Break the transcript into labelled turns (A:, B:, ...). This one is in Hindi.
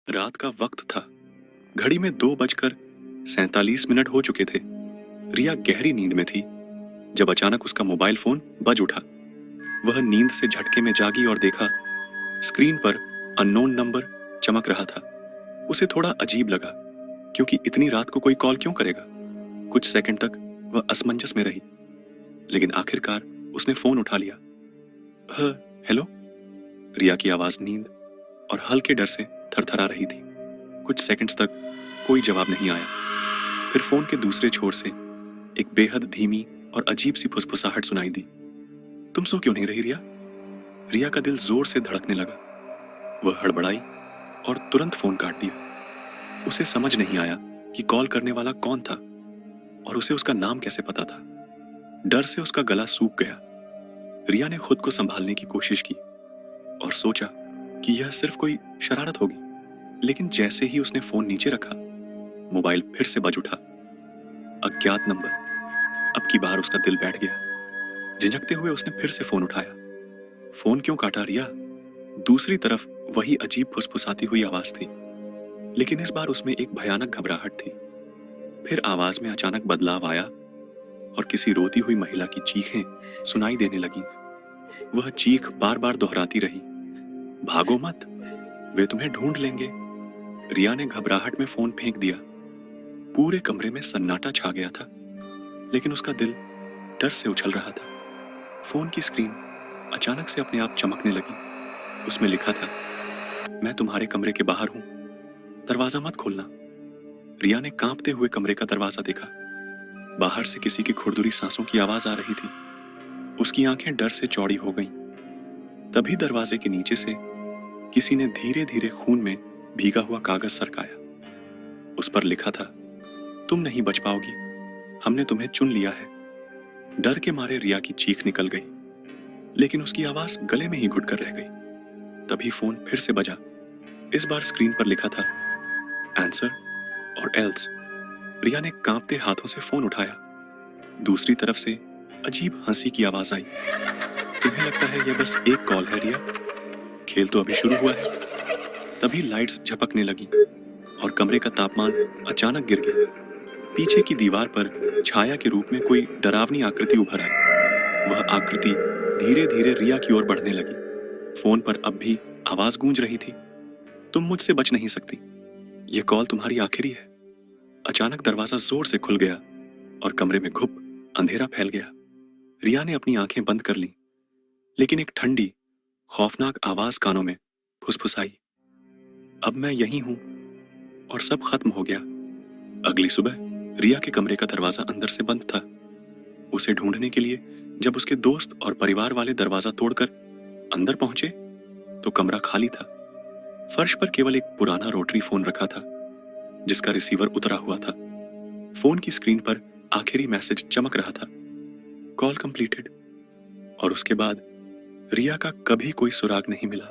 A: रात का वक्त था। घड़ी में 2:47 हो चुके थे। रिया गहरी नींद में थी जब अचानक उसका मोबाइल फोन बज उठा। वह नींद से झटके में जागी और देखा स्क्रीन पर अननोन नंबर चमक रहा था। उसे थोड़ा अजीब लगा क्योंकि इतनी रात को कोई कॉल क्यों करेगा। कुछ सेकंड तक वह असमंजस में रही, लेकिन आखिरकार उसने फोन उठा लिया। हेलो। रिया की आवाज नींद और हल्के डर से थरथरा रही थी। कुछ सेकंड्स तक कोई जवाब नहीं आया। फिर फोन के दूसरे छोर से एक बेहद धीमी और अजीब सी फुसफुसाहट सुनाई दी। तुम सो क्यों नहीं रही रिया? रिया का दिल जोर से धड़कने लगा। वह हड़बड़ाई और तुरंत फोन काट दिया। उसे समझ नहीं आया कि कॉल करने वाला कौन था और उसे उसका नाम कैसे पता था। डर से उसका गला सूख गया। रिया ने खुद को संभालने की कोशिश की और सोचा कि यह सिर्फ कोई शरारत होगी, लेकिन जैसे ही उसने फोन नीचे रखा, मोबाइल फिर से बज उठा। अज्ञात नंबर। अब की बार उसका दिल बैठ गया। झिझकते हुए उसने फिर से फोन उठाया। फोन क्यों काटा रिया? दूसरी तरफ वही अजीब फुसफुसाती हुई आवाज थी, लेकिन इस बार उसमें एक भयानक घबराहट थी। फिर आवाज में अचानक बदलाव आया और किसी रोती हुई महिला की चीखें सुनाई देने लगी। वह चीख बार बार दोहराती रही, भागो मत, वे तुम्हें ढूंढ लेंगे। रिया ने घबराहट में फोन फेंक दिया। पूरे कमरे में सन्नाटा छा गया था, लेकिन उसका दिल डर से उछल रहा था। फोन की स्क्रीन अचानक से अपने आप चमकने लगी। उसमें लिखा था, मैं तुम्हारे कमरे के बाहर हूं, दरवाजा मत खोलना। रिया ने कांपते हुए कमरे का दरवाजा देखा। बाहर से किसी की खुरदुरी सांसों की आवाज आ रही थी। उसकी आंखें डर से चौड़ी हो गईं। तभी दरवाजे के नीचे से किसी ने धीरे धीरे खून में भीगा हुआ कागज सरकाया। उस पर लिखा था, तुम नहीं बच पाओगी, हमने तुम्हें चुन लिया है। डर के मारे रिया की चीख निकल गई, लेकिन उसकी आवाज गले में ही घुट कर रह गई। तभी फोन फिर से बजा। इस बार स्क्रीन पर लिखा था, आंसर और एल्स। रिया ने कांपते हाथों से फोन उठाया। दूसरी तरफ से अजीब हंसी की आवाज आई। तुम्हें लगता है यह बस एक कॉल है रिया? खेल तो अभी शुरू हुआ है। तभी लाइट्स झपकने लगी और कमरे का तापमान अचानक गिर गया। पीछे की दीवार पर छाया के रूप में कोई डरावनी आकृति उभर आई। वह आकृति धीरे धीरे रिया की ओर बढ़ने लगी। फोन पर अब भी आवाज गूंज रही थी, तुम मुझसे बच नहीं सकती, यह कॉल तुम्हारी आखिरी है। अचानक दरवाजा जोर से खुल गया और कमरे में घुप अंधेरा फैल गया। रिया ने अपनी आंखें बंद कर ली, लेकिन एक ठंडी खौफनाक आवाज कानों में फुसफुसाई, अब मैं यहीं हूं और सब खत्म हो गया। अगली सुबह रिया के कमरे का दरवाजा अंदर से बंद था। उसे ढूंढने के लिए जब उसके दोस्त और परिवार वाले दरवाजा तोड़कर अंदर पहुंचे तो कमरा खाली था। फर्श पर केवल एक पुराना रोटरी फोन रखा था, जिसका रिसीवर उतरा हुआ था। फोन की स्क्रीन पर आखिरी मैसेज चमक रहा था, कॉल कंप्लीटेड। और उसके बाद रिया का कभी कोई सुराग नहीं मिला।